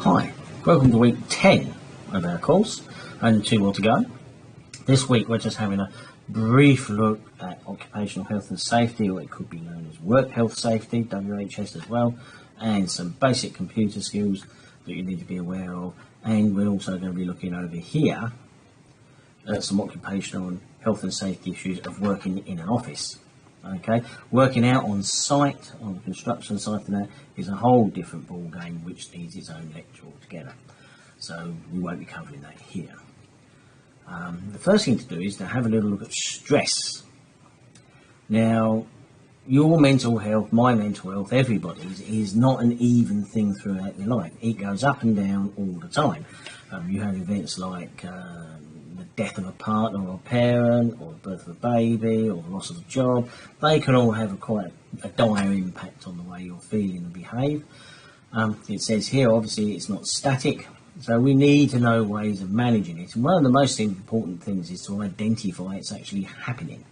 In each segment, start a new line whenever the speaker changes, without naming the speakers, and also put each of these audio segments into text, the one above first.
Hi, welcome to week 10 of our course, and 2 more to go. This week we're just having a brief look at occupational health and safety, or it could be known as work health safety, WHS as well, and some basic computer skills that you need to be aware of. And we're also going to be looking over here at some occupational health and safety issues of working in an office. Okay, working out on site, on a construction site, and that is a whole different ball game, which needs its own lecture altogether. So we won't be covering that here. The first thing to do is to have a little look at stress. Now, your mental health, my mental health, everybody's is not an even thing throughout your life. It goes up and down all the time. You have events like the death of a partner or a parent, or the birth of a baby, or the loss of a job. They can all have quite a dire impact on the way you're feeling and behave. It says here, obviously, it's not static, so we need to know ways of managing it. And one of the most important things is to identify it's actually happening.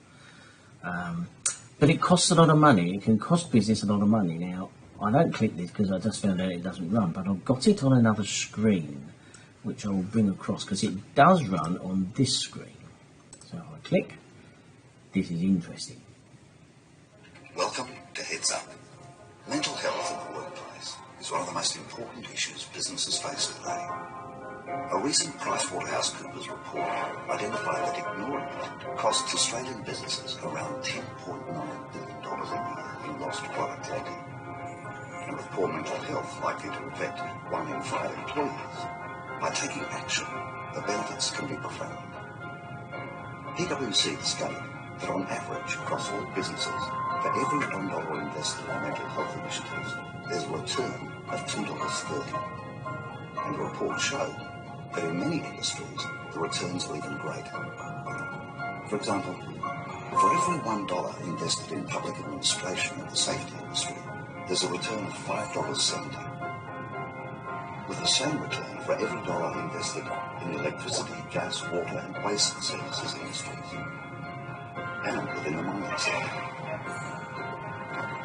But it costs a lot of money. It can cost business a lot of money. Now, I don't click this because I just found out it doesn't run, but I've got it on another screen, which I will bring across because it does run on this screen. So I click. This is interesting.
Welcome to Heads Up. Mental health in the workplace is one of the most important issues businesses face today. A recent PricewaterhouseCoopers report identified that ignoring it costs Australian businesses around $10.9 billion a year in lost productivity. And with poor mental health likely to affect 1 in 5 employees, by taking action, the benefits can be profound. PwC discovered that on average across all businesses, for every $1 invested in mental health initiatives, there's a return of $2.30. And the report showed that in many industries, the returns are even greater. For example, for every $1 invested in public administration of the safety industry, there's a return of $5.70. With the same return for every dollar invested in electricity, gas, water and waste services industries, and within the mining sector.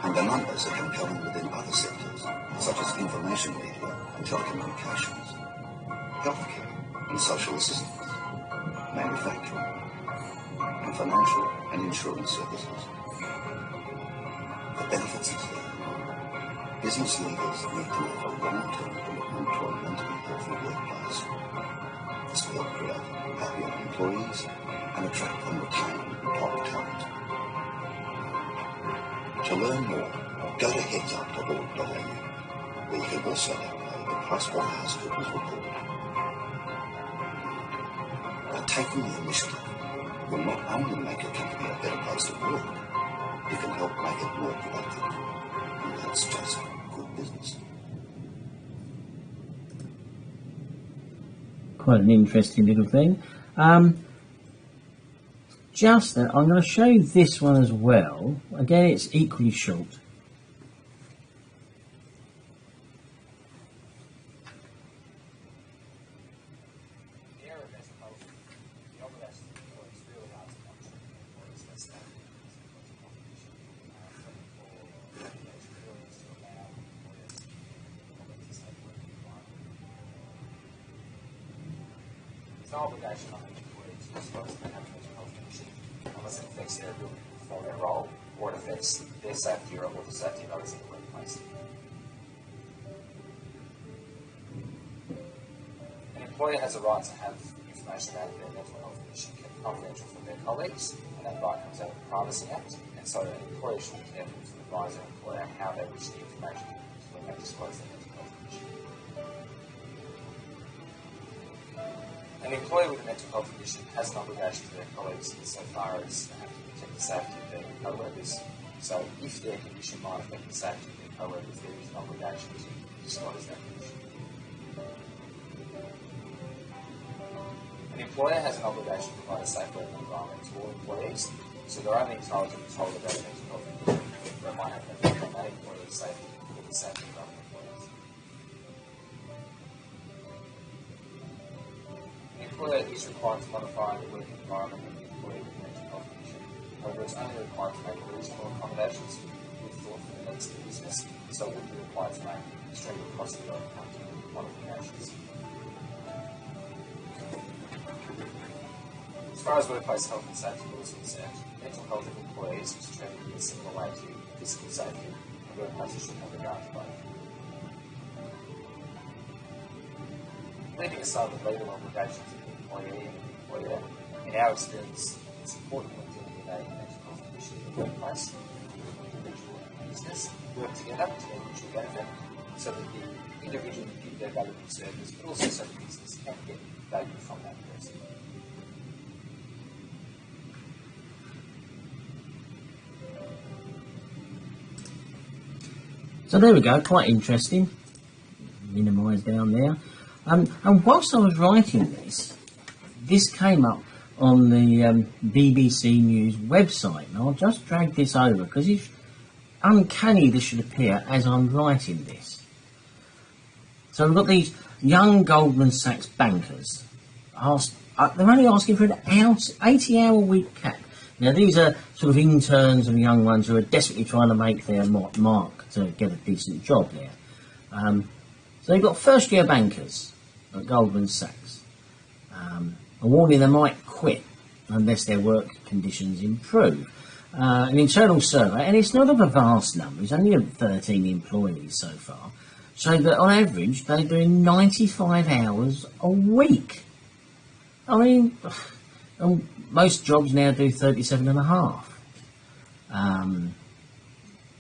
And the numbers are compelling within other sectors, such as information media and telecommunications, healthcare and social assistance, manufacturing, and financial and insurance services. The benefits are clear. Business leaders need to make a long-term commitment to a mentally healthy workplace. This will help create happier employees and attract and retain top talent. To learn more, go to headsup.org.au, where you can also download the PricewaterhouseCoopers report. By taking the initiative, you'll not only make your company a better place to work, you can help make it more productive. And that's just good business.
Quite an interesting little thing. Just that, I'm going to show you this one as well. Again, it's equally short.
No obligation on each employee to disclose that they have a mental health condition unless it affects their ability to perform their role or it affects their safety or the safety of others in the workplace. An employer has a right to have information about their mental health condition kept confidential from their colleagues, and that right comes out of the Privacy Act, and so an employer should be careful to advise their employer how they wish the information to be used when they disclose their mental health condition. An employer with a mental health condition has an obligation to their colleagues insofar as they have to protect the safety of their co-workers. So if their condition might affect the safety of their co-workers, there is an obligation to disclose that condition. An employer has an obligation to provide a safe working environment to all employees, so they're only entitled to be told about a mental health condition that might have an effect on that employee's safety or the safety of other employees. The employer is required to modify the working environment of the employee with a mental health condition. However, it's only required to make reasonable accommodations with thoughtful and colleagues in the business, so it would be required to make extremely costly or accounting modifications. As far as workplace health and safety laws are concerned, mental health of employees is treated in a similar way to physical safety, and workplaces should have regard to both. Leaving aside the legal obligations of the employee and the employer, in our experience, it's important when dealing with a mental health condition in the workplace, the individual and business work together to their mutual benefit, so that the individual can give their valuable service, but also so the business can get value from that person.
So there we go, quite interesting. Minimise down there. And whilst I was writing this came up on the BBC News website. And I'll just drag this over because it's uncanny this should appear as I'm writing this. So we've got these young Goldman Sachs bankers. They're only asking for an 80-hour-week cap. Now these are sort of interns and young ones who are desperately trying to make their mark to get a decent job there. So they've got first-year bankers at Goldman Sachs. A warning they might quit unless their work conditions improve. An internal survey, and it's not of a vast number, it's only 13 employees so far, so that on average they're doing 95 hours a week. I mean, most jobs now do 37 and a half.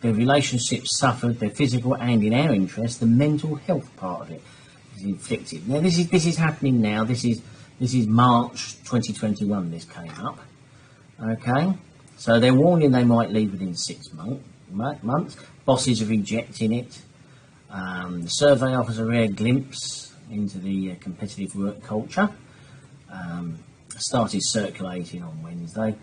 Their relationships suffered, their physical and, in our interest, the mental health part of it is inflicted. Now this is happening now. This is March 2021. This came up. Okay, so they're warning they might leave within 6 months. Bosses are rejecting it. The survey offers a rare glimpse into the competitive work culture. Started circulating on Wednesday.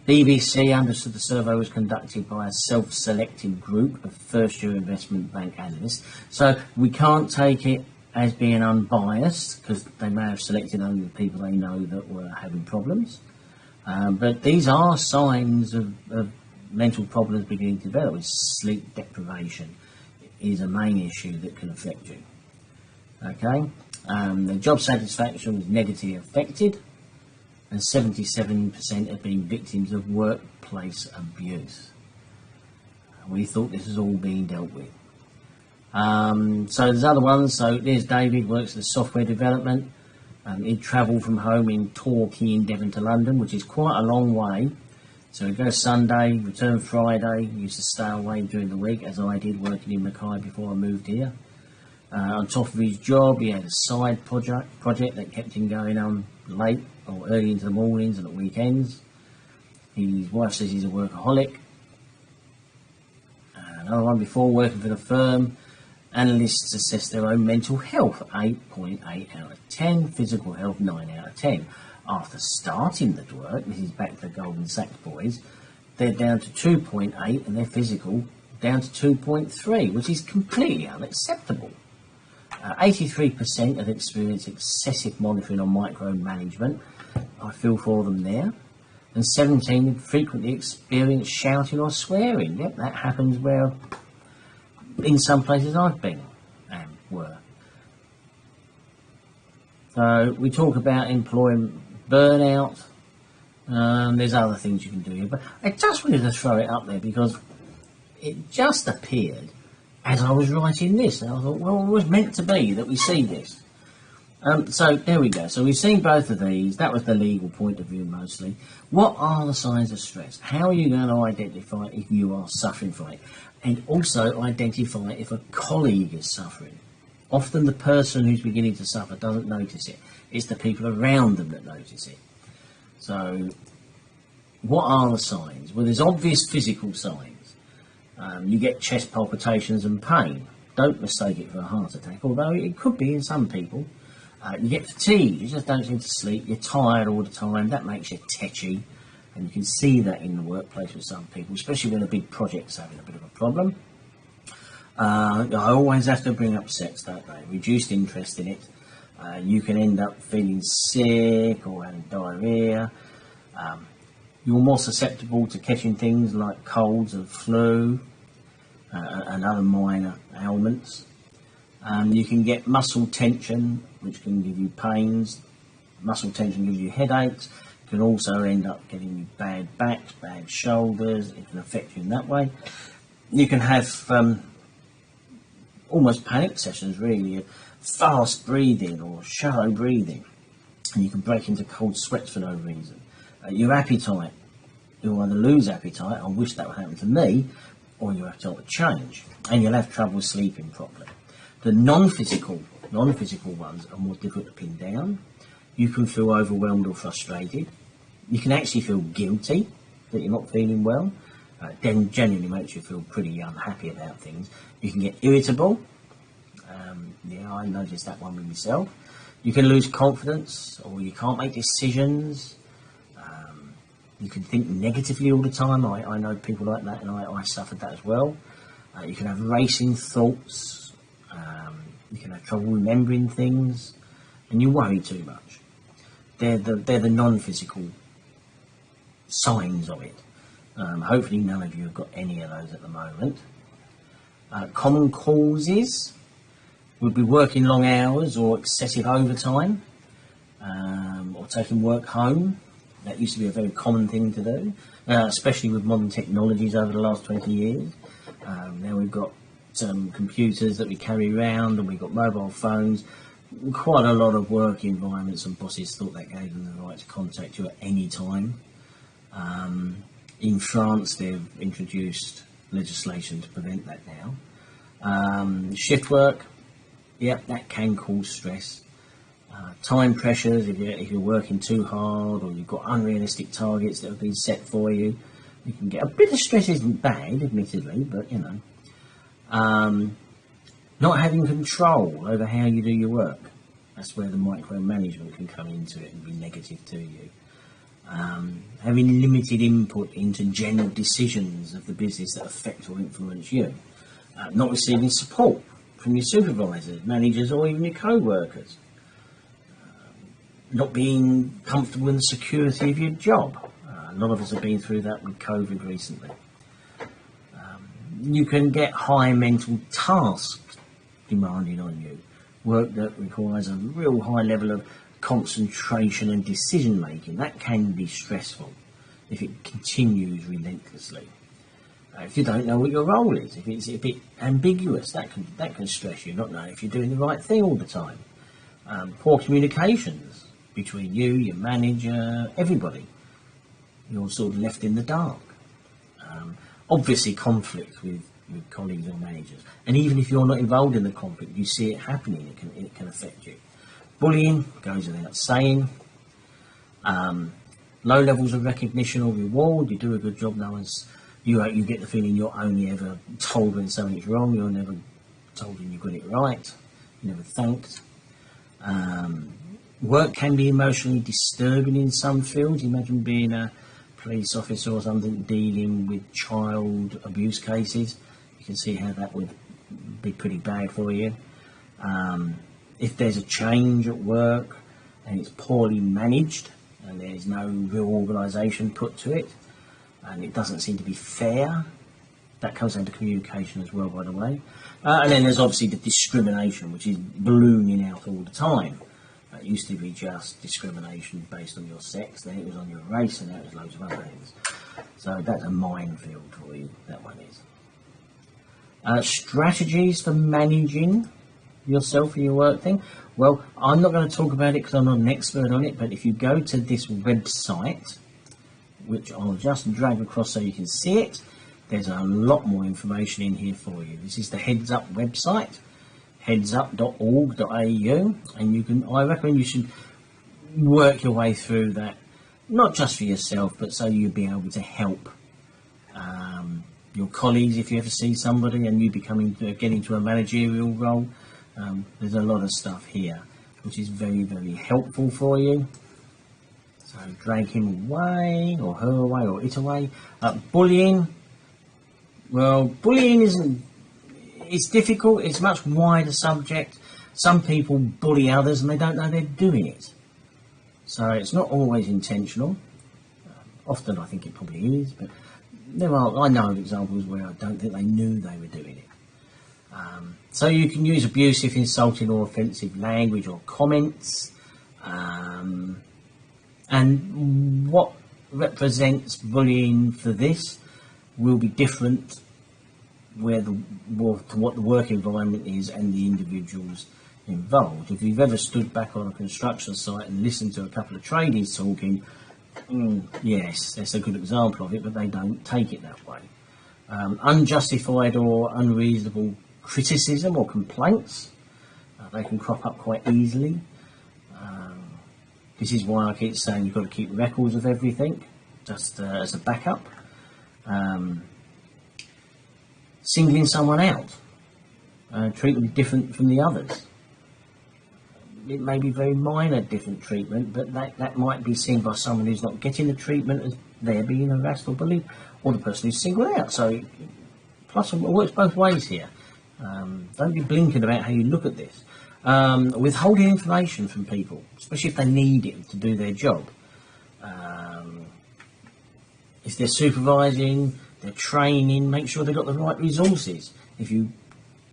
BBC understood the survey was conducted by a self-selected group of first-year investment bank analysts. So we can't take it as being unbiased because they may have selected only the people they know that were having problems. But these are signs of mental problems beginning to develop. Sleep deprivation is a main issue that can affect you. Okay, the job satisfaction was negatively affected, and 77% have been victims of workplace abuse. We thought this was all being dealt with. So there's other ones. So there's David, works in software development. He'd travel from home in Torquay in Devon to London, which is quite a long way. So he'd go Sunday, return Friday. He used to stay away during the week, as I did, working in Mackay before I moved here. On top of his job, he had a side project that kept him going on late or early into the mornings and at weekends. His wife says he's a workaholic. Another one, before working for the firm, analysts assess their own mental health, 8.8 out of 10, physical health, 9 out of 10. After starting the work, this is back to the Goldman Sachs boys, they're down to 2.8 and their physical down to 2.3, which is completely unacceptable. 83% have experienced excessive monitoring or micromanagement. I feel for them there. And 17 frequently experience shouting or swearing. Yep, that happens where, in some places I've been and were. So we talk about employment burnout. There's other things you can do here, but I just wanted to throw it up there because it just appeared as I was writing this, and I thought, well, it was meant to be that we see this. So there we go. So we've seen both of these. That was the legal point of view mostly. What are the signs of stress? How are you going to identify if you are suffering from it? And also identify if a colleague is suffering. Often the person who's beginning to suffer doesn't notice it. It's the people around them that notice it. So what are the signs? Well, there's obvious physical signs. You get chest palpitations and pain. Don't mistake it for a heart attack, although it could be in some people. You get fatigue, you just don't seem to sleep, you're tired all the time, that makes you tetchy, and you can see that in the workplace with some people, especially when a big project's having a bit of a problem. I always have to bring up sex, don't they? Reduced interest in it. You can end up feeling sick or having diarrhoea. You're more susceptible to catching things like colds and flu. and other minor ailments. You can get muscle tension, which can give you pains. Muscle tension gives you headaches. It can also end up getting you bad backs, bad shoulders. It can affect you in that way. You can have almost panic sessions, really, fast breathing or shallow breathing. And you can break into cold sweats for no reason. Your appetite, you'll either lose appetite, I wish that would happen to me, or your appetite would change. And you'll have trouble sleeping properly. The non-physical ones are more difficult to pin down. You can feel overwhelmed or frustrated. You can actually feel guilty that you're not feeling well. Then genuinely makes you feel pretty unhappy about things. You can get irritable. Yeah, I noticed that one with myself. You can lose confidence, or you can't make decisions. You can think negatively all the time. I know people like that, and I suffered that as well. You can have racing thoughts. You can have trouble remembering things, and you worry too much. They're the non-physical signs of it. Hopefully none of you have got any of those at the moment. Common causes would be working long hours or excessive overtime, or taking work home. That used to be a very common thing to do, especially with modern technologies over the last 20 years. Now we've got some computers that we carry around, and we've got mobile phones. Quite a lot of work environments and bosses thought that gave them the right to contact you at any time. In France, they've introduced legislation to prevent that now. Shift work, yep, that can cause stress. Time pressures, if you're working too hard, or you've got unrealistic targets that have been set for you, you can get a bit of stress. Isn't bad, admittedly, but you know. Not having control over how you do your work. That's where the micromanagement can come into it and be negative to you. Having limited input into general decisions of the business that affect or influence you. Not receiving support from your supervisors, managers, or even your co-workers. Not being comfortable in the security of your job. A lot of us have been through that with COVID recently. You can get high mental tasks demanding on you. Work that requires a real high level of concentration and decision making. That can be stressful if it continues relentlessly. If you don't know what your role is, if it's a bit ambiguous, that can stress you, not knowing if you're doing the right thing all the time. Poor communications between you, your manager, everybody. You're sort of left in the dark. Obviously conflict with colleagues or managers. And even if you're not involved in the conflict, you see it happening, it can affect you. Bullying goes without saying. Low levels of recognition or reward. You do a good job, you get the feeling you're only ever told when something's wrong. You're never told when you got it right. You're never thanked. Work can be emotionally disturbing in some fields. Imagine being a police officer or something dealing with child abuse cases. You can see how that would be pretty bad for you. If there's a change at work and it's poorly managed and there's no real organisation put to it and it doesn't seem to be fair, that comes down to communication as well, by the way. And then there's obviously the discrimination, which is ballooning out all the time. It used to be just discrimination based on your sex, then it was on your race, and now there's loads of other things. So that's a minefield for you, that one is. Strategies for managing yourself and your work thing. Well, I'm not going to talk about it because I'm not an expert on it, but if you go to this website, which I'll just drag across so you can see it, there's a lot more information in here for you. This is the Heads Up website, headsup.org.au, and I recommend you should work your way through that, not just for yourself, but so you'll be able to help your colleagues if you ever see somebody and you get into a managerial role. There's a lot of stuff here which is very, very helpful for you. So drag him away, or her away, or it away. Bullying. Well, bullying it's difficult. It's a much wider subject. Some people bully others and they don't know they're doing it. So it's not always intentional. Often I think it probably is, but I know of examples where I don't think they knew they were doing it. So you can use abusive, insulting or offensive language or comments. And what represents bullying for this will be different to what the work environment is and the individuals involved. If you've ever stood back on a construction site and listened to a couple of tradies talking, yes, that's a good example of it, but they don't take it that way. Unjustified or unreasonable criticism or complaints, they can crop up quite easily. This is why I keep saying you've got to keep records of everything, just as a backup. Singling someone out, treat them different from the others. It may be very minor different treatment, but that might be seen by someone who's not getting the treatment as they're being harassed or bullied, or the person who's singled out. So, plus it works both ways here. Don't be blinking about how you look at this. Withholding information from people, especially if they need it to do their job. If they're supervising, they're training, make sure they've got the right resources. If you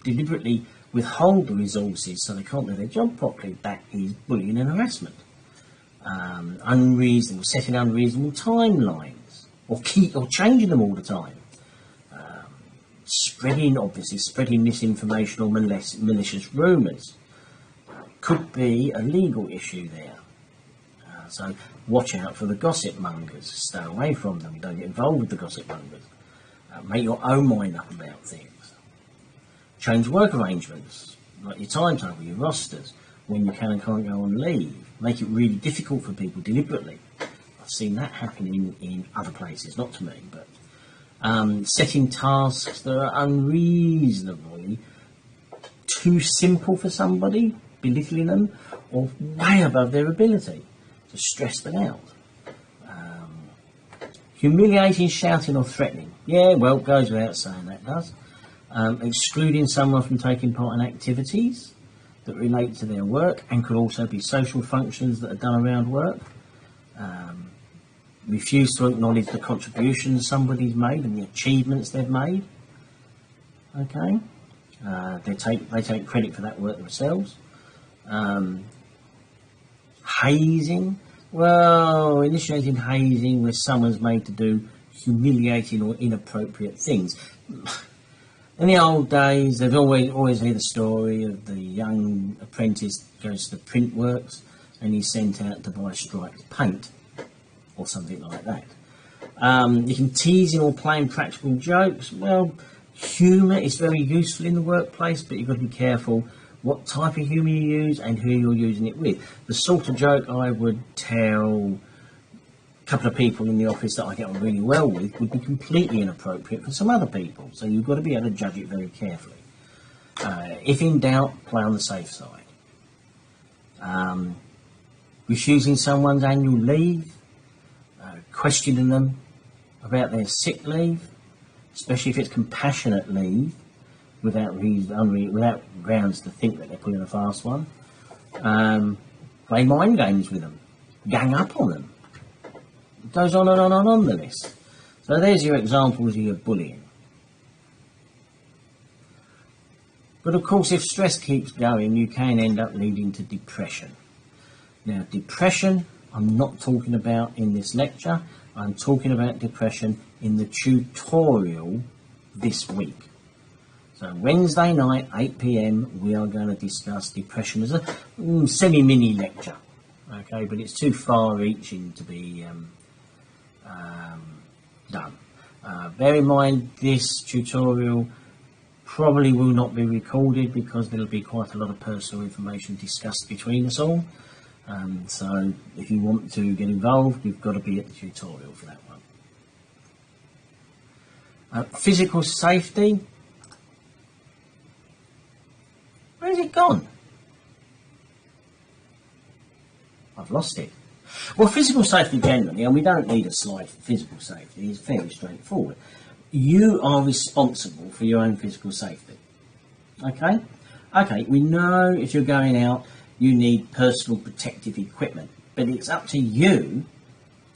deliberately withhold the resources so they can't do their job properly, that is bullying and harassment. Setting unreasonable timelines, or changing them all the time. Spreading misinformation or malicious rumours. Could be a legal issue there. So watch out for the gossip mongers. Stay away from them. Don't get involved with the gossip mongers. Make your own mind up about things. Change work arrangements, like your timetable, your rosters, when you can and can't go on leave. Make it really difficult for people deliberately. I've seen that happen in other places, not to me, but setting tasks that are unreasonably too simple for somebody, belittling them, or way above their ability, to stress them out. Humiliating, shouting or threatening. Yeah, well, it goes without saying that does. Excluding someone from taking part in activities that relate to their work and could also be social functions that are done around work. Refuse to acknowledge the contributions somebody's made and the achievements they've made. Okay, they take credit for that work themselves. Hazing. Well, initiating hazing where someone's made to do humiliating or inappropriate things. In the old days, they've always heard the story of the young apprentice goes to the print works and he's sent out to buy striped paint or something like that. You can teasing or playing practical jokes. Well, humour is very useful in the workplace, but you've got to be careful what type of humour you use and who you're using it with. The sort of joke I would tell a couple of people in the office that I get on really well with would be completely inappropriate for some other people. So you've got to be able to judge it very carefully. If in doubt, play on the safe side. Refusing someone's annual leave, questioning them about their sick leave, especially if it's compassionate leave, without grounds to think that they're pulling a fast one. Play mind games with them, gang up on them. It goes on and on the list. So there's your examples of your bullying. But of course, if stress keeps going, you can end up leading to depression. Now, depression, I'm not talking about in this lecture. I'm talking about depression in the tutorial this week. So Wednesday night, 8 PM, we are going to discuss depression as a semi-mini lecture. Okay, but it's too far-reaching to be done. Bear in mind, this tutorial probably will not be recorded because there will be quite a lot of personal information discussed between us all. So if you want to get involved, you've got to be at the tutorial for that one. Physical safety. Where's it gone? I've lost it. Well, physical safety generally, and we don't need a slide for physical safety, it's fairly straightforward. You are responsible for your own physical safety. Okay? Okay, we know if you're going out, you need personal protective equipment, but it's up to you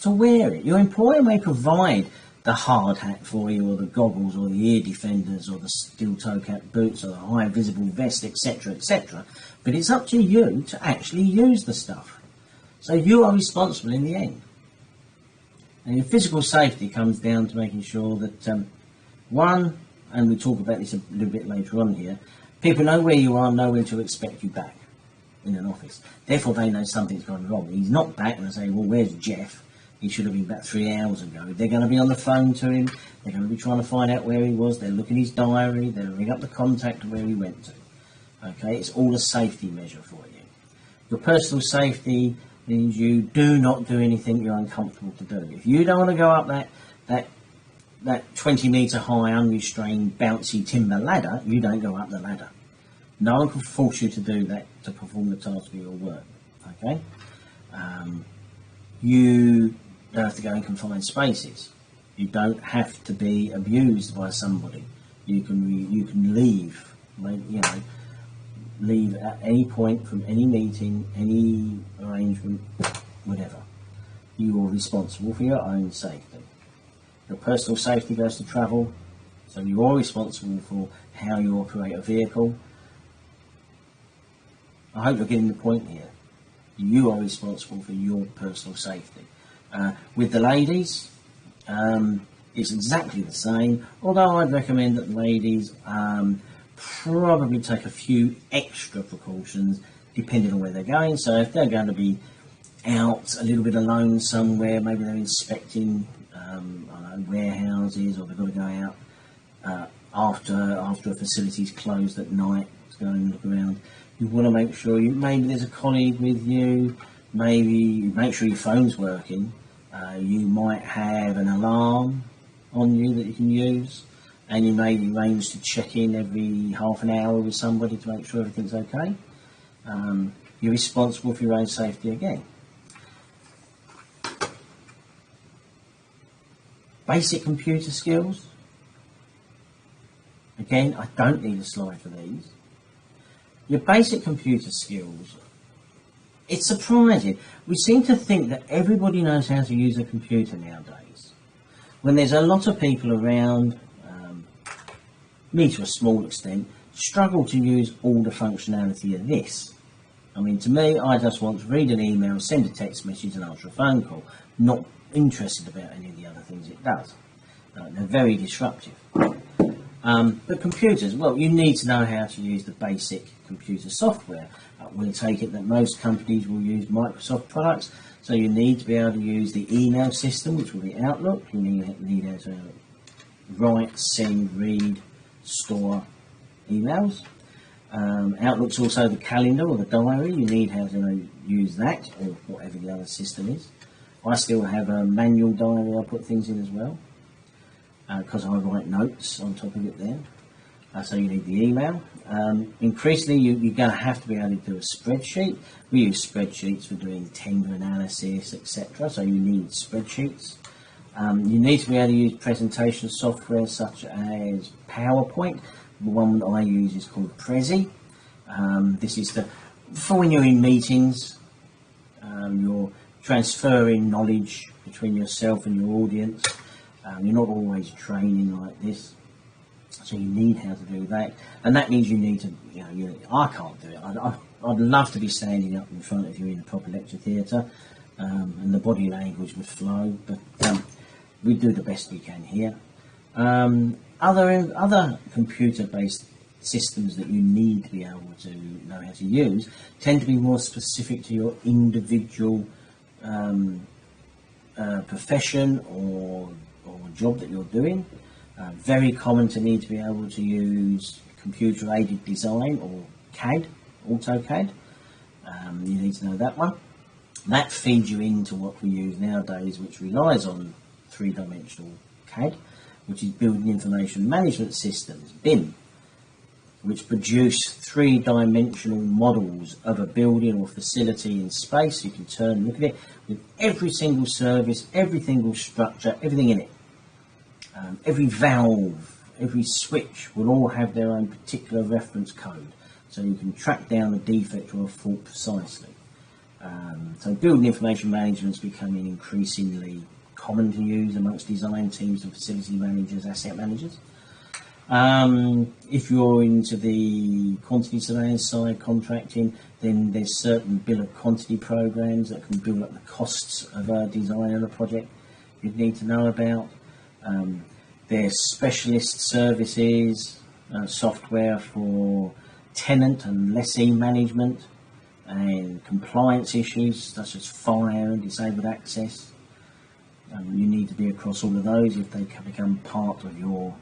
to wear it. Your employer may provide the hard hat for you, or the goggles, or the ear defenders, or the steel toe cap boots, or the high visible vest, etc., etc. But it's up to you to actually use the stuff. So you are responsible in the end. And your physical safety comes down to making sure that, one, and we'll talk about this a little bit later on here, people know where you are, know when to expect you back in an office. Therefore, they know something's gone wrong. He's not back, and they say, well, where's Jeff? He should have been back 3 hours ago. They're going to be on the phone to him. They're going to be trying to find out where he was. They'll look in his diary. They'll ring up the contact of where he went to. Okay, it's all a safety measure for you. Your personal safety means you do not do anything you're uncomfortable to do. If you don't want to go up that 20-metre high, unrestrained, bouncy timber ladder, you don't go up the ladder. No one can force you to do that to perform the task of your work. Okay, you don't have to go in confined spaces. You don't have to be abused by somebody. You can leave. Leave at any point from any meeting, any arrangement, whatever. You are responsible for your own safety. Your personal safety goes to travel, so you are responsible for how you operate a vehicle. I hope you're getting the point here. You are responsible for your personal safety. With the ladies, it's exactly the same, although I'd recommend that ladies probably take a few extra precautions depending on where they're going. So if they're going to be out a little bit alone somewhere, maybe they're inspecting warehouses, or they've got to go out after a facility's closed at night to go and look around. You want to make sure maybe there's a colleague with you, maybe make sure your phone's working. You might have an alarm on you that you can use, and you may arrange to check in every half an hour with somebody to make sure everything's okay. You're responsible for your own safety again. Basic computer skills. Again, I don't need a slide for these. Your basic computer skills, it's surprising. We seem to think that everybody knows how to use a computer nowadays, when there's a lot of people around, me to a small extent, struggle to use all the functionality of this. I mean, to me, I just want to read an email, send a text message and answer a phone call, not interested about any of the other things it does. They're very disruptive. But computers, well, you need to know how to use the basic computer software. We'll take it that most companies will use Microsoft products, so you need to be able to use the email system, which will be Outlook. You need how to write, send, read, store emails. Outlook's also the calendar or the diary. You need how to use that, or whatever the other system is. I still have a manual diary I put things in as well, because I write notes on top of it there. So you need the email. Increasingly, you're going to have to be able to do a spreadsheet. We use spreadsheets for doing tender analysis, etc. So you need spreadsheets. You need to be able to use presentation software such as PowerPoint. The one that I use is called Prezi. This is for when you're in meetings, you're transferring knowledge between yourself and your audience. You're not always training like this, so you need how to do that, and that means you need to, I can't do it. I'd love to be standing up in front of you in a proper lecture theatre, and the body language would flow, but we do the best we can here. Other computer-based systems that you need to be able to know how to use tend to be more specific to your individual profession or job that you're doing. Very common to need to be able to use computer-aided design, or CAD, AutoCAD. You need to know that one. That feeds you into what we use nowadays, which relies on three-dimensional CAD, which is Building Information Management Systems, BIM, which produce three-dimensional models of a building or facility in space. You can turn and look at it with every single service, every single structure, everything in it. Every valve, every switch will all have their own particular reference code, so you can track down a defect or a fault precisely. So building information management is becoming increasingly common to use amongst design teams and facility managers, asset managers. If you're into the quantity surveying side, contracting, then there's certain bill of quantity programs that can build up the costs of a design and a project you'd need to know about. There's specialist services, software for tenant and lessee management and compliance issues such as fire and disabled access. You need to be across all of those if they can become part of your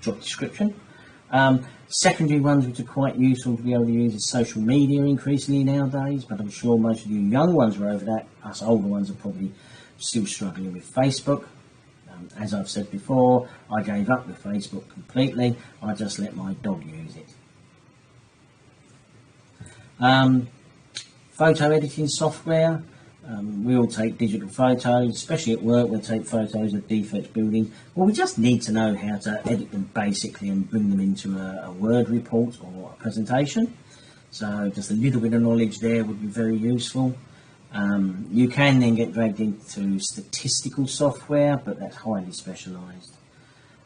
job description. Secondary ones which are quite useful to be able to use is social media increasingly nowadays, but I'm sure most of you young ones are over that. Us older ones are probably still struggling with Facebook. As I've said before, I gave up with Facebook completely. I just let my dog use it. Photo editing software. We all take digital photos, especially at work. We take photos of defects building. Well, we just need to know how to edit them basically and bring them into a Word report or a presentation. So just a little bit of knowledge there would be very useful. You can then get dragged into statistical software, but that's highly specialised.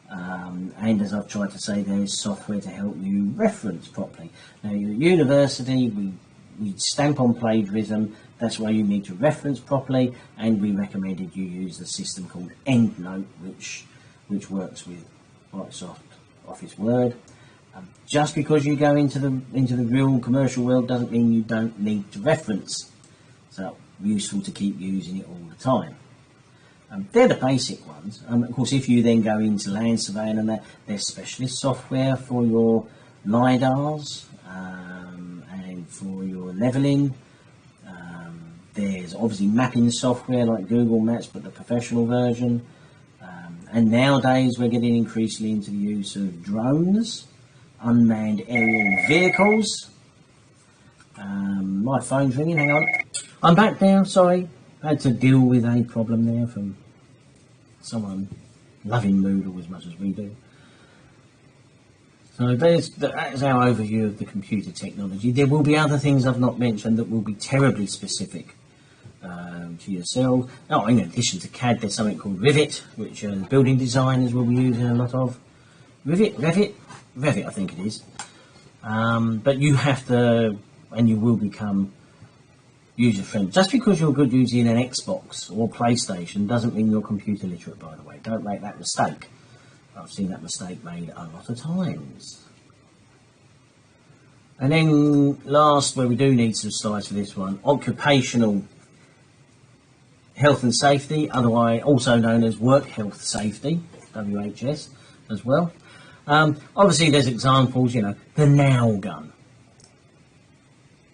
And as I've tried to say, there is software to help you reference properly. Now, at university, we stamp on plagiarism. That's why you need to reference properly, and we recommended you use a system called EndNote, which works with Microsoft Office Word. Just because you go into the real commercial world doesn't mean you don't need to reference. So useful to keep using it all the time. They're the basic ones. Of course, if you then go into land surveying and that, there's specialist software for your LiDARs and for your levelling. There's obviously mapping software like Google Maps, but the professional version. And nowadays we're getting increasingly into the use of drones, unmanned aerial vehicles. My phone's ringing, hang on. I'm back now, sorry. I had to deal with a problem there from someone loving Moodle as much as we do. So that's our overview of the computer technology. There will be other things I've not mentioned that will be terribly specific to yourself. Oh, in addition to CAD, there's something called Revit, which building designers will be using a lot of. Revit, I think it is. But you have to, and you will become user-friendly. Just because you're good using an Xbox or PlayStation doesn't mean you're computer literate, by the way. Don't make that mistake. I've seen that mistake made a lot of times. And then last, where we do need some slides for this one, occupational health and safety, otherwise also known as work health safety, WHS as well. Obviously there's examples, the nail gun.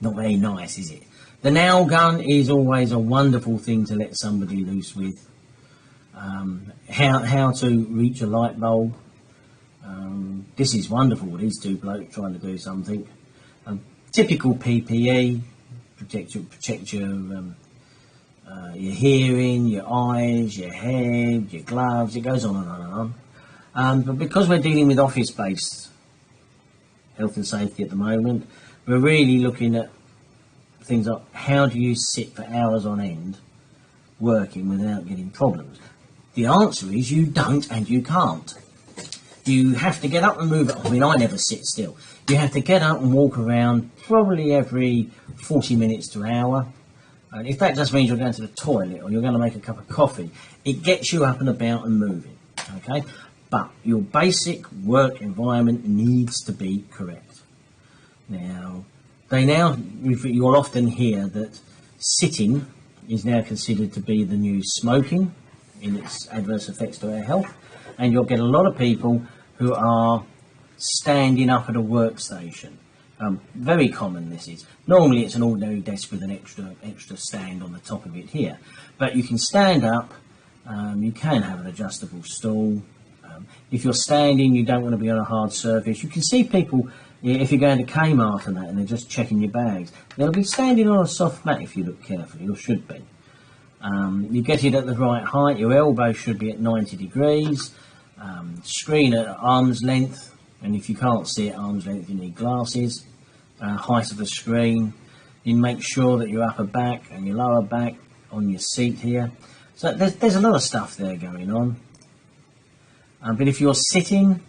Not very nice, is it? The nail gun is always a wonderful thing to let somebody loose with. How to reach a light bulb. This is wonderful, these two blokes trying to do something. Typical PPE, protect your hearing, your eyes, your head, your gloves, it goes on and on and on. But because we're dealing with office-based health and safety at the moment, we're really looking at things like how do you sit for hours on end working without getting problems? The answer is you don't and you can't. You have to get up and move. I mean, I never sit still. You have to get up and walk around probably every 40 minutes to an hour. And if that just means you're going to the toilet or you're going to make a cup of coffee, it gets you up and about and moving, okay? But your basic work environment needs to be correct. Now, you'll often hear that sitting is now considered to be the new smoking in its adverse effects to our health, and you'll get a lot of people who are standing up at a workstation. Very common this is. Normally it's an ordinary desk with an extra stand on the top of it here, but you can stand up, you can have an adjustable stool. If you're standing, you don't want to be on a hard surface. You can see people, if you're going to Kmart and that, and they're just checking your bags, they'll be standing on a soft mat if you look carefully, or should be. You get it at the right height, your elbow should be at 90 degrees, screen at arm's length, and if you can't see at arm's length you need glasses, height of the screen. You make sure that your upper back and your lower back on your seat here. So there's a lot of stuff there going on. But if you're sitting,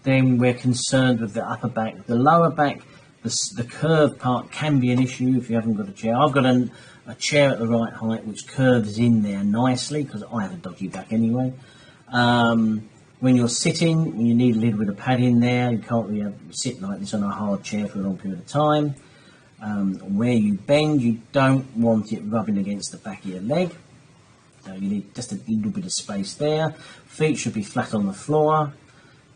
then we're concerned with the upper back. The lower back, the curved part can be an issue if you haven't got a chair. I've got a chair at the right height which curves in there nicely because I have a dodgy back anyway. When you're sitting, you need a little bit of padding there. You can't really sit like this on a hard chair for a long period of time. Where you bend, you don't want it rubbing against the back of your leg. So you need just a little bit of space there. Feet should be flat on the floor.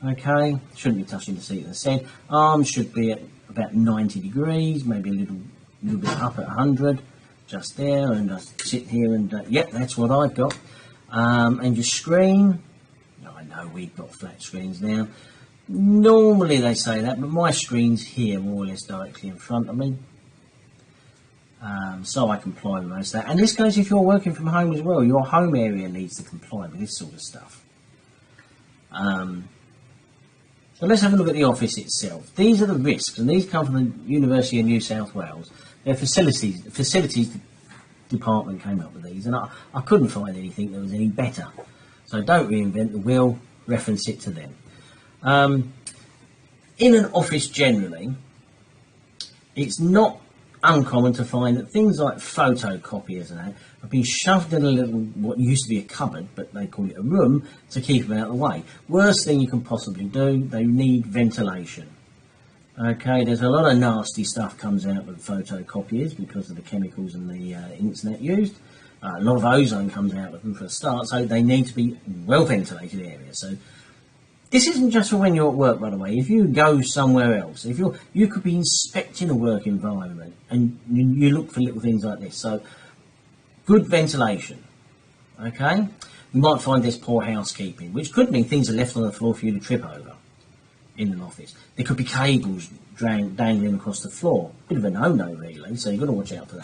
Okay, shouldn't be touching the seat, as I said. Arms should be at about 90 degrees, maybe a little bit up at 100, just there, and just sit here and, yep, that's what I've got. And your screen, I know we've got flat screens now. Normally they say that, but my screen's here more or less directly in front of me. So I comply with most of that. And this goes if you're working from home as well. Your home area needs to comply with this sort of stuff. So let's have a look at the office itself. These are the risks, and these come from the University of New South Wales. Their facilities department came up with these, and I couldn't find anything that was any better. So don't reinvent the wheel, reference it to them. In an office generally, it's not uncommon to find that things like photocopiers and that have been shoved in a little, what used to be a cupboard, but they call it a room, to keep them out of the way. Worst thing you can possibly do, they need ventilation. Okay, there's a lot of nasty stuff comes out with photocopiers because of the chemicals and the inks that used. A lot of ozone comes out of them for a start, so they need to be well ventilated areas. So this isn't just for when you're at work, by the way. If you go somewhere else, you could be inspecting a work environment and you look for little things like this. So good ventilation, okay? You might find there's poor housekeeping, which could mean things are left on the floor for you to trip over in an office. There could be cables dangling across the floor. Bit of a no-no, really, so you've got to watch out for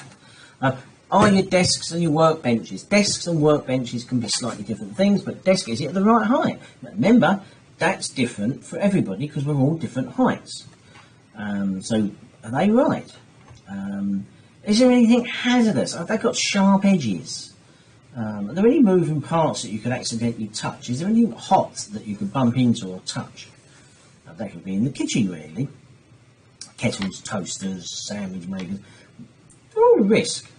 that. Are your desks and your workbenches? Desks and workbenches can be slightly different things, but desk, is it at the right height? Remember, that's different for everybody because we're all different heights. So are they right? Is there anything hazardous? Have they got sharp edges? Are there any moving parts that you could accidentally touch? Is there anything hot that you could bump into or touch? That could be in the kitchen, really. Kettles, toasters, sandwich makers. They're all a risk.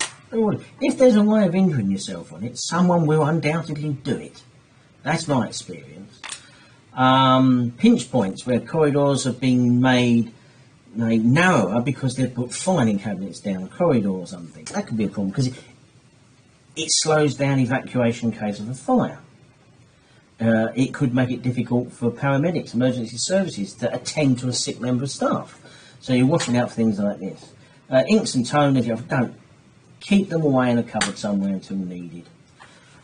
If there's a way of injuring yourself on it, someone will undoubtedly do it. That's my experience. Pinch points where corridors have been made narrower because they've put filing cabinets down a corridor or something. That could be a problem because it slows down evacuation in case of a fire. It could make it difficult for paramedics, emergency services to attend to a sick member of staff. So you're watching out for things like this. Inks and toners, don't keep them away in a cupboard somewhere until needed.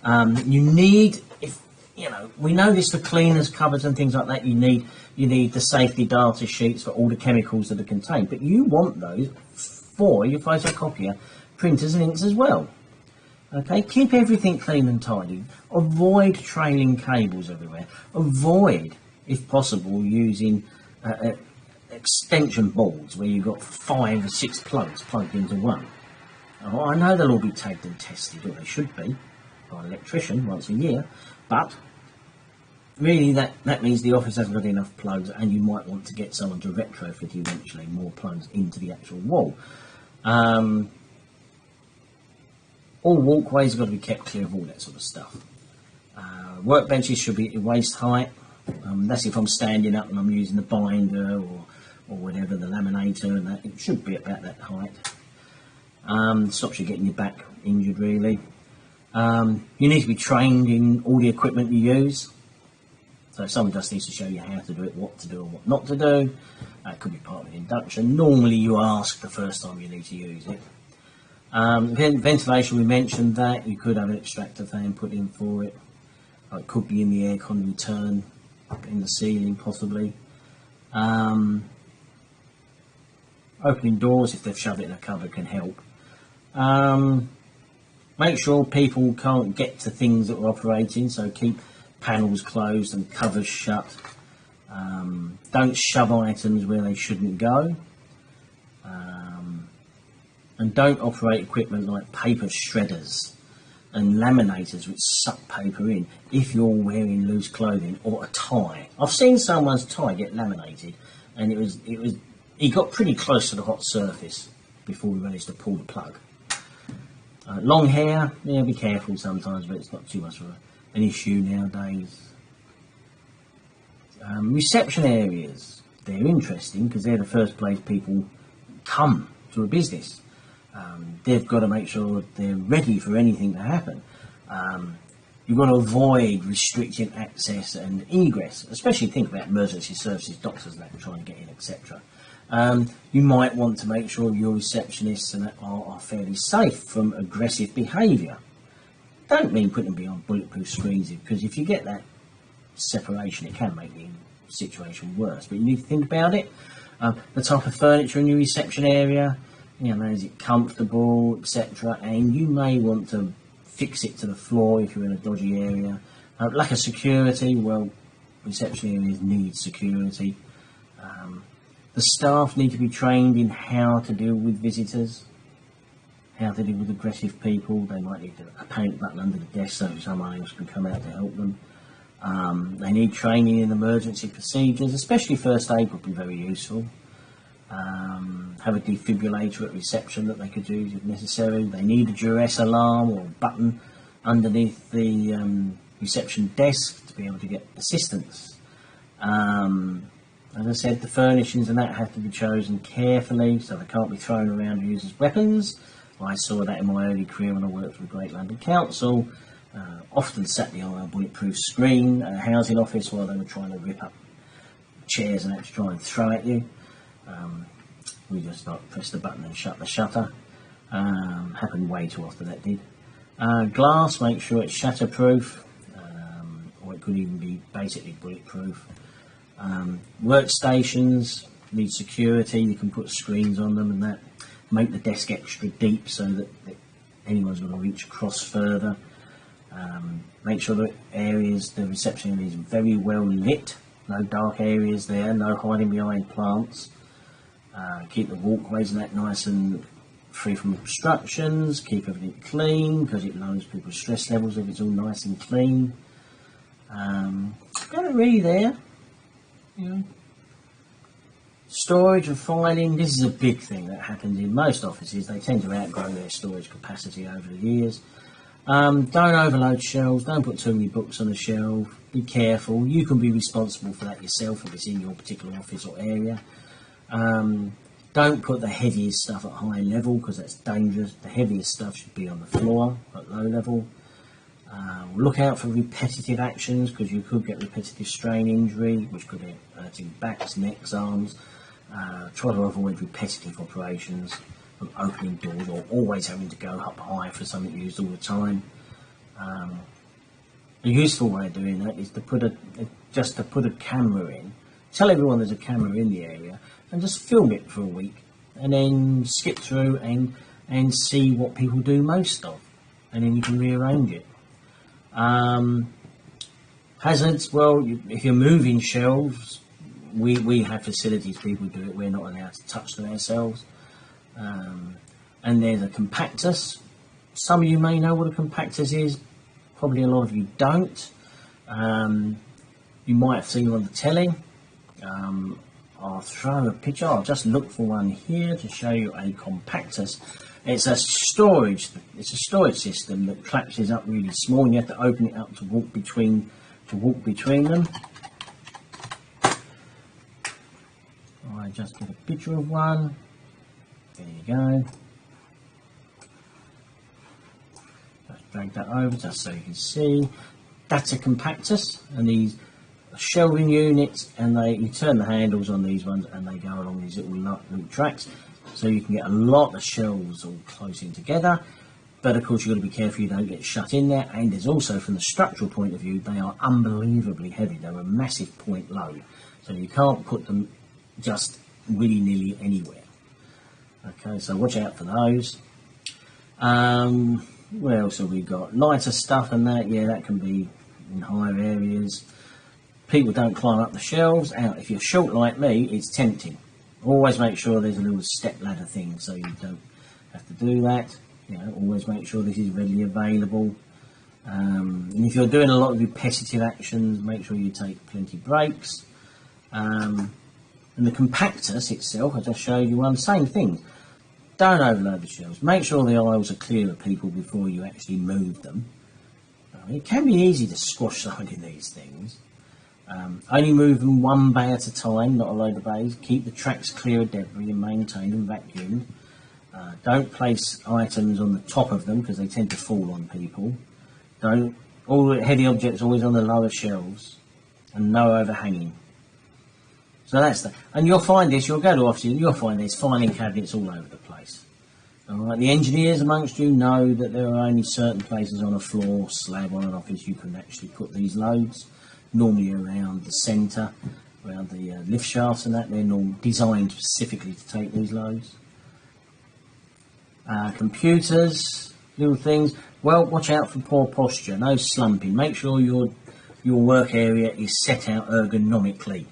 You need, we know this for cleaners, cupboards and things like that. You need the safety data sheets for all the chemicals that are contained, but you want those for your photocopier, printers and inks as well. Okay, keep everything clean and tidy. Avoid trailing cables everywhere. Avoid, if possible, using extension boards where you've got 5 or 6 plugs plugged into one. Oh, I know they'll all be tagged and tested, or they should be, by an electrician once a year, but really that means the office hasn't got enough plugs, and you might want to get someone to retrofit eventually more plugs into the actual wall. All walkways have got to be kept clear of all that sort of stuff. Workbenches should be at waist height. That's if I'm standing up and I'm using the binder or whatever, the laminator, and that. It should be about that height. Stops you getting your back injured, really. You need to be trained in all the equipment you use. So someone just needs to show you how to do it, what to do and what not to do. That could be part of an induction. Normally you ask the first time you need to use it. Ventilation, we mentioned that. You could have an extractor fan put in for it. It could be in the aircon return, in the ceiling possibly. Opening doors, if they've shoved it in a cupboard, can help. Make sure people can't get to things that are operating, so keep panels closed and covers shut. Don't shove items where they shouldn't go. And don't operate equipment like paper shredders. and laminators which suck paper in if you're wearing loose clothing or a tie. I've seen someone's tie get laminated, and he got pretty close to the hot surface before we managed to pull the plug. Long hair, yeah, be careful sometimes, but it's not too much of an issue nowadays. Reception areas, they're interesting because they're the first place people come to a business. They've got to make sure that they're ready for anything to happen. You've got to avoid restricting access and egress, especially think about emergency services, doctors that are trying to get in, etc. You might want to make sure your receptionists and that are fairly safe from aggressive behaviour. Don't mean putting them behind bulletproof screens, because if you get that separation, it can make the situation worse. But you need to think about it. The type of furniture in your reception area, you know, is it comfortable, etc. And you may want to fix it to the floor if you're in a dodgy area. Lack of security, well, reception areas need security. The staff need to be trained in how to deal with visitors, how to deal with aggressive people. They might need a panic button under the desk so someone else can come out to help them. They need training in emergency procedures, especially first aid would be very useful. Have a defibrillator at reception that they could use if necessary. They need a duress alarm or button underneath the reception desk to be able to get assistance. As I said, the furnishings and that have to be chosen carefully so they can't be thrown around and used as weapons. I saw that in my early career when I worked for the Great London Council. Often sat behind a bulletproof screen at a housing office while they were trying to rip up chairs and actually try and throw at you. We just press the button and shut the shutter. Happened way too often, that did. Glass, make sure it's shatterproof, or it could even be basically bulletproof. Workstations need security. You can put screens on them and that. Make the desk extra deep so that anyone's going to reach across further. Make sure that the reception area is very well lit. No dark areas there, no hiding behind plants. Keep the walkways and that nice and free from obstructions. Keep everything clean because it lowers people's stress levels if it's all nice and clean. Got it really there. You know. Storage and filing, this is a big thing that happens in most offices. They tend to outgrow their storage capacity over the years. Don't overload shelves, don't put too many books on the shelf. Be careful, you can be responsible for that yourself if it's in your particular office or area. Don't put the heaviest stuff at high level because that's dangerous. The heaviest stuff should be on the floor at low level. Look out for repetitive actions because you could get repetitive strain injury, which could be hurting backs, necks, arms. Try to avoid repetitive operations of opening doors or always having to go up high for something used all the time. A useful way of doing that is to put a camera in. Tell everyone there's a camera in the area and just film it for a week and then skip through and see what people do most of, and then you can rearrange it. Hazards, well, if you're moving shelves, we have facilities, people do it, we're not allowed to touch them ourselves. And there's a compactus. Some of you may know what a compactus is, probably a lot of you don't. You might have seen it on the telly. I'll throw a picture, I'll just look for one here to show you a compactus. It's a storage system that collapses up really small and you have to open it up to walk between them. I just get a picture of one. There you go. Just drag that over just so you can see. That's a compactus, and these are shelving units, and you turn the handles on these ones and they go along these little tracks, so you can get a lot of shelves all close in together. But of course you've got to be careful you don't get shut in there, and there's also, from the structural point of view, they are unbelievably heavy. They're a massive point load, so you can't put them just willy-nilly anywhere. Okay, so watch out for those. What else have we got? Lighter stuff and that, yeah, that can be in higher areas. People don't climb up the shelves. If you're short like me, it's tempting. Always make sure there's a little step ladder thing so you don't have to do that. You know, always make sure this is readily available. And if you're doing a lot of repetitive actions, make sure you take plenty of breaks. And the compactus itself, as I showed you one, same thing. Don't overload the shelves. Make sure the aisles are clear of people before you actually move them. It can be easy to squash something in these things. Only move them one bay at a time, not a load of bays. Keep the tracks clear of debris and maintained and vacuumed. Don't place items on the top of them because they tend to fall on people. All the heavy objects always on the lower shelves, and no overhanging. So that's that. And you'll find this, you'll go to offices, you'll find there's filing cabinets all over the place. Alright, the engineers amongst you know that there are only certain places on a floor, slab on an office you can actually put these loads. Normally around the centre, around the lift shafts and that, they're designed specifically to take these loads. Computers, little things. Well, watch out for poor posture, no slumping. Make sure your work area is set out ergonomically.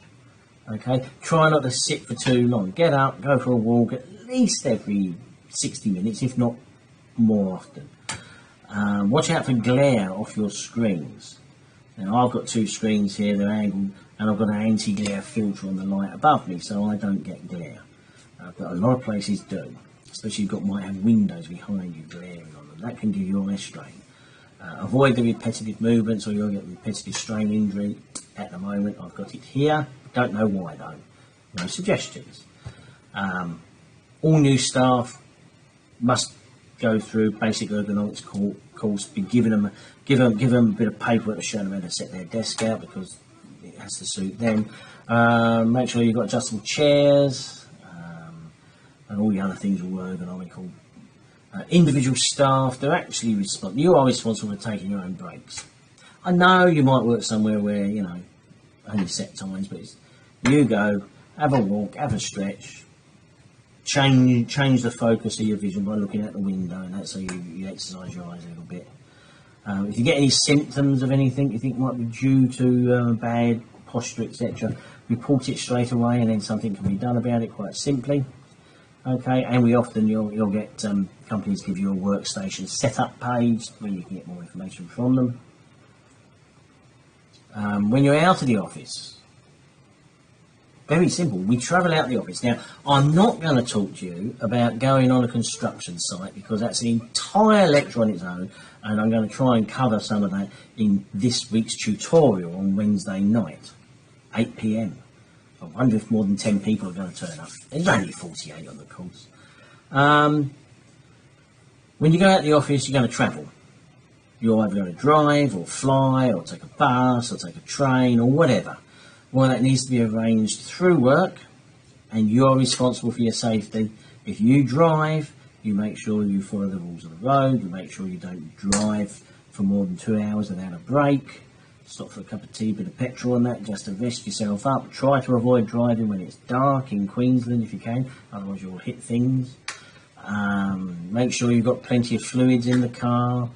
Okay, try not to sit for too long. Get up, go for a walk at least every 60 minutes, if not more often. Watch out for glare off your screens. Now, I've got two screens here, they're angled, and I've got an anti-glare filter on the light above me, so I don't get glare. But a lot of places do, especially might have windows behind you glaring on them. That can give you eye strain. Avoid the repetitive movements or you'll get repetitive strain injury. At the moment, I've got it here. Don't know why though. No suggestions. All new staff must go through basic ergonomics course. Be give them a bit of paperwork to show them how to set their desk out because it has to suit them. Make sure you've got adjustable chairs and all the other things are ergonomical. Individual staff, they're actually responsible. You are responsible for taking your own breaks. I know you might work somewhere where, you know, only set times, but you go, have a walk, have a stretch, change the focus of your vision by looking out the window, and that's how you exercise your eyes a little bit. If you get any symptoms of anything you think might be due to bad posture, etc., report it straight away, and then something can be done about it quite simply. Okay, and you'll get companies give you a workstation setup page where you can get more information from them. When you're out of the office, very simple, we travel out the office. Now, I'm not going to talk to you about going on a construction site because that's an entire lecture on its own, and I'm going to try and cover some of that in this week's tutorial on Wednesday night, 8 PM. I wonder if more than 10 people are going to turn up. There's only 48 on the course. When you go out the office, you're going to travel. You're either going to drive or fly or take a bus or take a train or whatever. Well, that needs to be arranged through work, and you're responsible for your safety. If you drive, you make sure you follow the rules of the road. You make sure you don't drive for more than 2 hours without a break. Stop for a cup of tea, bit of petrol and that, just to rest yourself up. Try to avoid driving when it's dark in Queensland if you can, otherwise you'll hit things. Make sure you've got plenty of fluids in the car.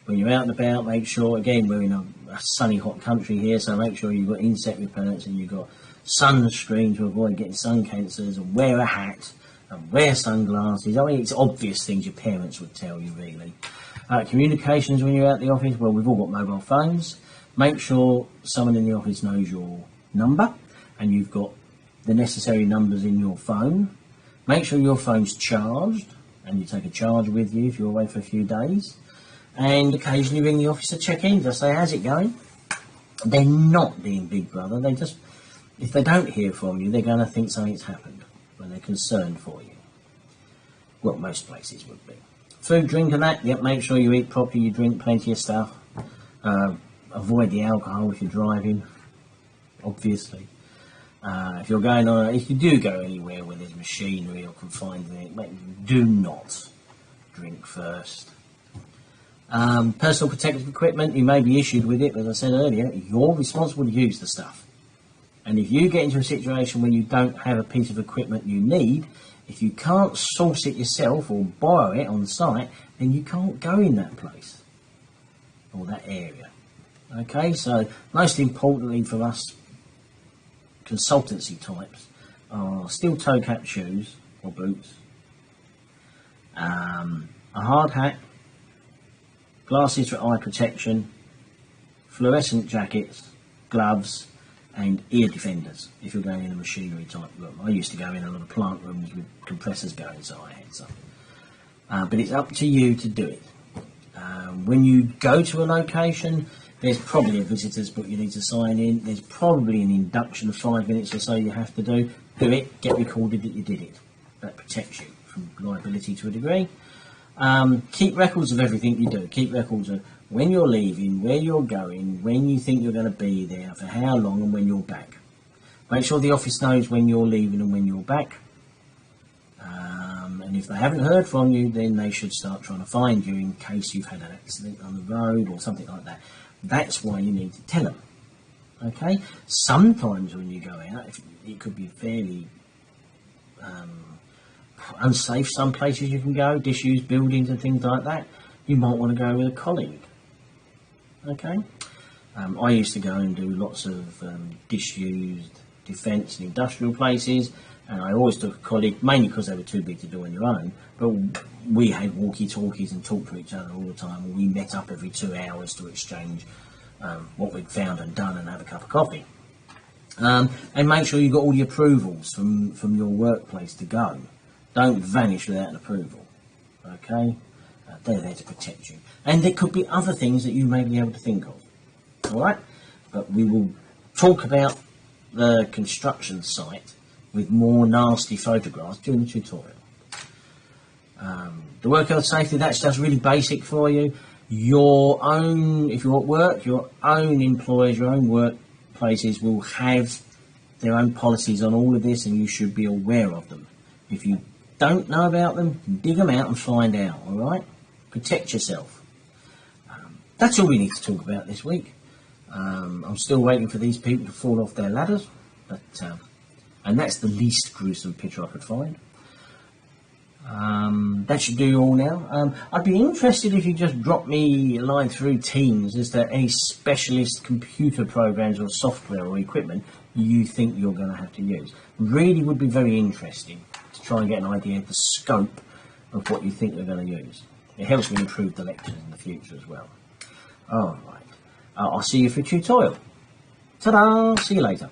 When you're out and about, make sure, again, we're in a sunny, hot country here, so make sure you've got insect repellents and you've got sunscreen to avoid getting sun cancers, and wear a hat and wear sunglasses. I mean, it's obvious things your parents would tell you, really. Communications when you're out the office, well, we've all got mobile phones. Make sure someone in the office knows your number and you've got the necessary numbers in your phone. Make sure your phone's charged and you take a charger with you if you're away for a few days. And occasionally ring the office to check in, just say, how's it going? They're not being Big Brother. They just, if they don't hear from you, they're going to think something's happened when they're concerned for you. Well, most places would be. Food, drink and that, yep, make sure you eat properly, you drink plenty of stuff. Avoid the alcohol if you're driving, obviously. If you do go anywhere where there's machinery or confined, do not drink first. Personal protective equipment, you may be issued with it, but as I said earlier, you're responsible to use the stuff. And if you get into a situation where you don't have a piece of equipment you need, if you can't source it yourself or borrow it on site, then you can't go in that place or that area. Okay, so most importantly for us consultancy types are steel toe cap shoes or boots, a hard hat, glasses for eye protection, fluorescent jackets, gloves, and ear defenders if you're going in a machinery type room. I used to go in a lot of plant rooms with compressors going, so I had some. But it's up to you to do it. When you go to a location, there's probably a visitor's book you need to sign in. There's probably an induction of 5 minutes or so you have to do. Do it, get recorded that you did it. That protects you from liability to a degree. Keep records of everything you do. Keep records of when you're leaving, where you're going, when you think you're going to be there, for how long, and when you're back. Make sure the office knows when you're leaving and when you're back. And if they haven't heard from you, then they should start trying to find you in case you've had an accident on the road or something like that. That's why you need to tell them. Okay? Sometimes when you go out, it could be fairly unsafe. Some places you can go, disused buildings and things like that. You might want to go with a colleague. Okay? I used to go and do lots of disused defence and industrial places, and I always took a colleague, mainly because they were too big to do on your own, but we had walkie-talkies and talked to each other all the time, and we met up every 2 hours to exchange what we'd found and done and have a cup of coffee. And make sure you've got all the approvals from your workplace to go. Don't vanish without an approval. Okay? They're there to protect you. And there could be other things that you may be able to think of. Alright? But we will talk about the construction site with more nasty photographs during the tutorial. The work health safety, that's just really basic for you. Your own, if you're at work, your own employers, your own workplaces will have their own policies on all of this, and you should be aware of them. If you don't know about them, dig them out and find out, alright? Protect yourself. That's all we need to talk about this week. I'm still waiting for these people to fall off their ladders, but and that's the least gruesome picture I could find. That should do you all now. I'd be interested if you just drop me a line through Teams as to any specialist computer programs or software or equipment you think you're going to have to use. Really would be very interesting to try and get an idea of the scope of what you think you're going to use. It helps me improve the lectures in the future as well. Alright, I'll see you for a tutorial. Ta-da! See you later.